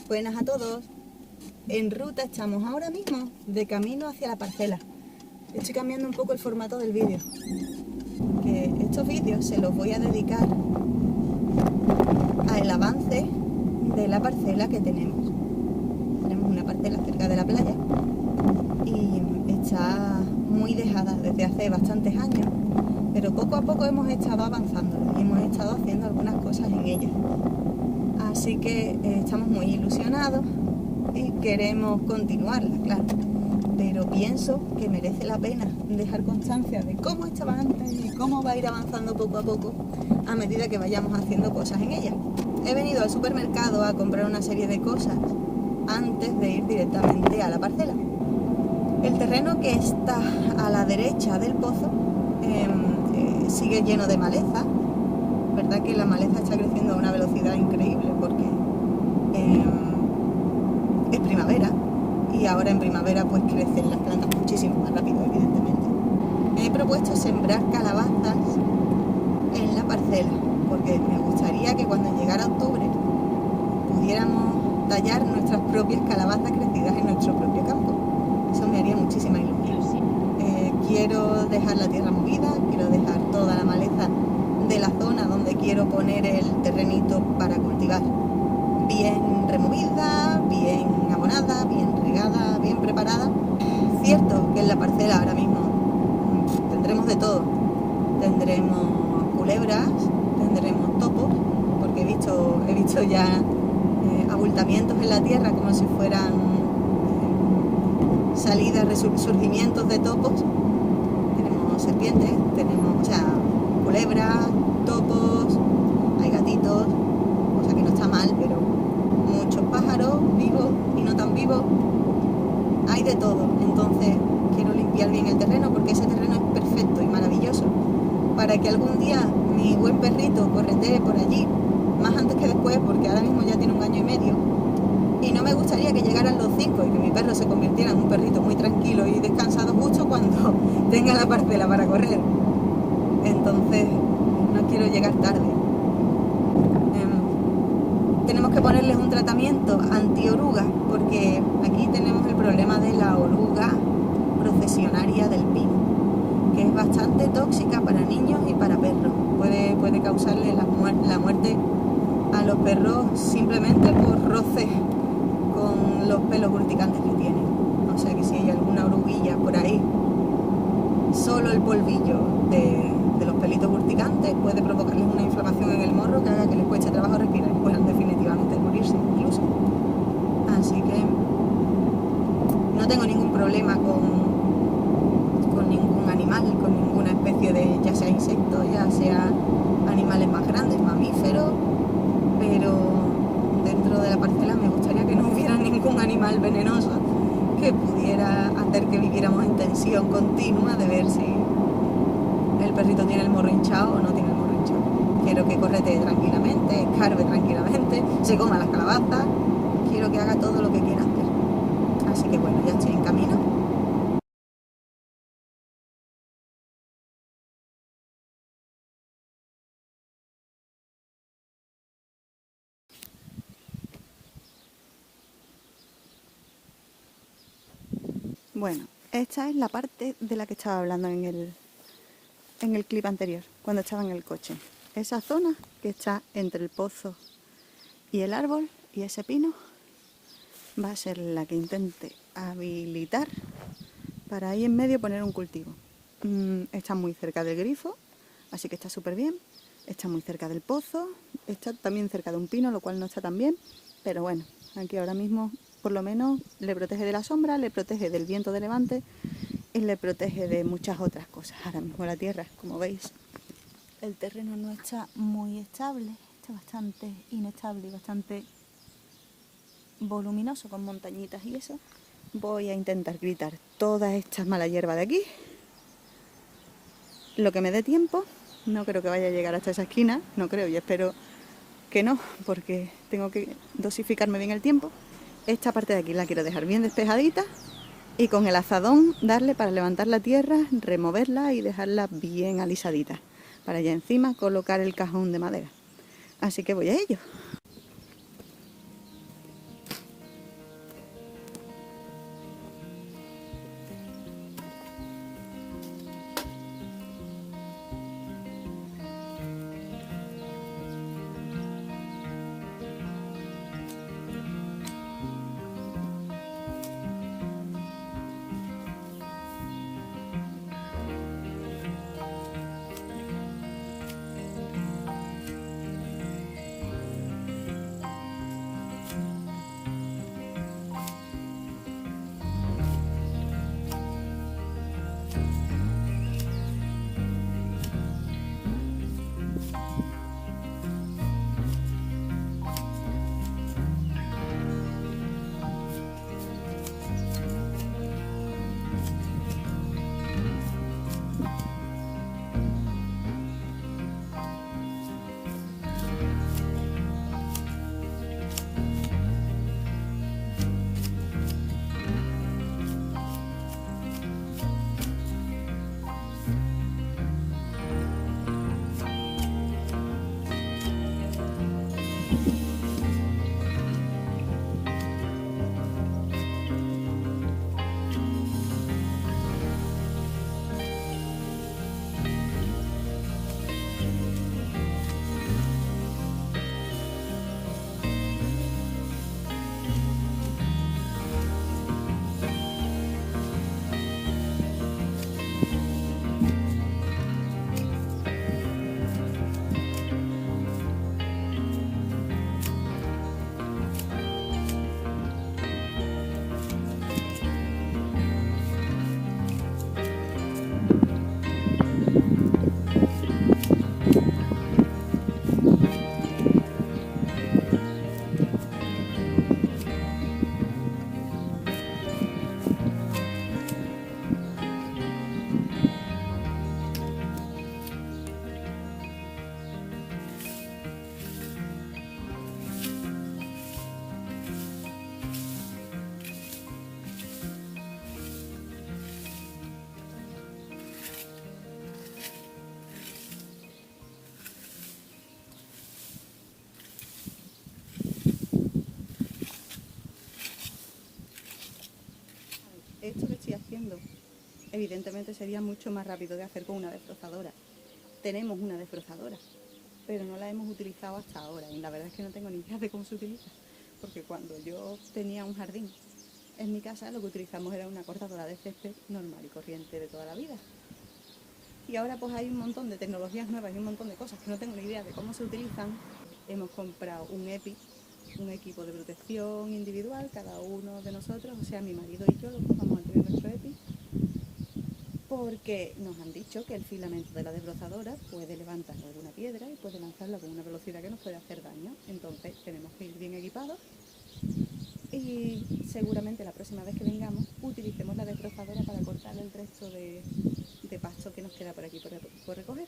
Buenas a todos. En ruta estamos ahora mismo de camino hacia la parcela. Estoy cambiando un poco el formato del vídeo, que estos vídeos se los voy a dedicar al avance de la parcela que tenemos. Tenemos una parcela cerca de la playa y está muy dejada desde hace bastantes años, pero poco a poco hemos estado avanzando y hemos estado haciendo algunas cosas en ella. Así que estamos muy ilusionados y queremos continuarla, claro. Pero pienso que merece la pena dejar constancia de cómo estaba antes y cómo va a ir avanzando poco a poco a medida que vayamos haciendo cosas en ella. He venido al supermercado a comprar una serie de cosas antes de ir directamente a la parcela. El terreno que está a la derecha del pozo sigue lleno de maleza. Verdad que la maleza está creciendo a una velocidad increíble porque es primavera y ahora en primavera pues crecen las plantas muchísimo más rápido, evidentemente. Me he propuesto sembrar calabazas en la parcela porque me gustaría que cuando llegara octubre pudiéramos tallar nuestras propias calabazas crecidas en nuestro propio campo. Eso me haría muchísima ilusión. Quiero dejar la tierra movida, quiero dejar toda la maleza de la zona donde quiero poner el terrenito para cultivar bien removida, bien abonada, bien regada, bien preparada. Cierto que en la parcela ahora mismo tendremos de todo. Tendremos culebras, tendremos topos, porque he visto ya abultamientos en la tierra como si fueran salidas, resurgimientos de topos. Tenemos serpientes, tenemos culebras, topos, hay gatitos, cosa que no está mal, pero muchos pájaros vivos y no tan vivos, hay de todo. Entonces quiero limpiar bien el terreno porque ese terreno es perfecto y maravilloso para que algún día mi buen perrito corretee por allí, más antes que después, porque ahora mismo ya tiene 1 año y medio y no me gustaría que llegaran los 5 y que mi perro se convirtiera en un perrito muy tranquilo y descansado justo cuando tenga la parcela para correr. Entonces no quiero llegar tarde. Tenemos que ponerles un tratamiento anti-oruga porque aquí tenemos el problema de la oruga procesionaria del pino, que es bastante tóxica para niños y para perros. Puede causarle la muerte a los perros simplemente por roce con los pelos urticantes que tienen. O sea que si hay alguna oruguilla por ahí, solo el polvillo de los pelitos urticantes puede provocarles una inflamación en el morro que haga que les cueste trabajo respirar y puedan definitivamente morirse incluso. Así que no tengo ningún problema con ningún animal, con ninguna especie de, ya sea insecto, ya sea animales más grandes, mamíferos, pero dentro de la parcela me gustaría que no hubiera ningún animal venenoso que pudiera hacer que viviéramos en tensión continua de ver si el perrito tiene el morro hinchado o no tiene el morro hinchado. Quiero que corretee tranquilamente, escarbe tranquilamente, se coma las calabazas, quiero que haga todo lo que quiera hacer. Así que bueno, ya estoy en camino. Bueno, esta es la parte de la que estaba hablando en el clip anterior, cuando estaba en el coche. Esa zona que está entre el pozo y el árbol y ese pino va a ser la que intente habilitar para ahí en medio poner un cultivo. Está muy cerca del grifo, así que está súper bien. Está muy cerca del pozo, está también cerca de un pino, lo cual no está tan bien, pero bueno, aquí ahora mismo por lo menos le protege de la sombra, le protege del viento de levante y le protege de muchas otras cosas. Ahora mismo la tierra, como veis, el terreno no está muy estable, está bastante inestable y bastante voluminoso con montañitas y eso. Voy a intentar quitar toda esta mala hierba de aquí, lo que me dé tiempo. No creo que vaya a llegar hasta esa esquina, no creo y espero que no, porque tengo que dosificarme bien el tiempo. Esta parte de aquí la quiero dejar bien despejadita y con el azadón darle para levantar la tierra, removerla y dejarla bien alisadita, para ya encima colocar el cajón de madera. Así que voy a ello. haciendo. Evidentemente sería mucho más rápido de hacer con una desbrozadora. Tenemos una desbrozadora, pero no la hemos utilizado hasta ahora y la verdad es que no tengo ni idea de cómo se utiliza, porque cuando yo tenía un jardín en mi casa lo que utilizamos era una cortadora de césped normal y corriente de toda la vida. Y ahora pues hay un montón de tecnologías nuevas y un montón de cosas que no tengo ni idea de cómo se utilizan. Hemos comprado un EPI, un equipo de protección individual, cada uno de nosotros, o sea, mi marido y yo, los dos vamos a tener nuestro EPI, porque nos han dicho que el filamento de la desbrozadora puede levantar alguna piedra y puede lanzarla con una velocidad que nos puede hacer daño. Entonces tenemos que ir bien equipados y seguramente la próxima vez que vengamos utilicemos la desbrozadora para cortar el resto de pasto que nos queda por aquí por recoger.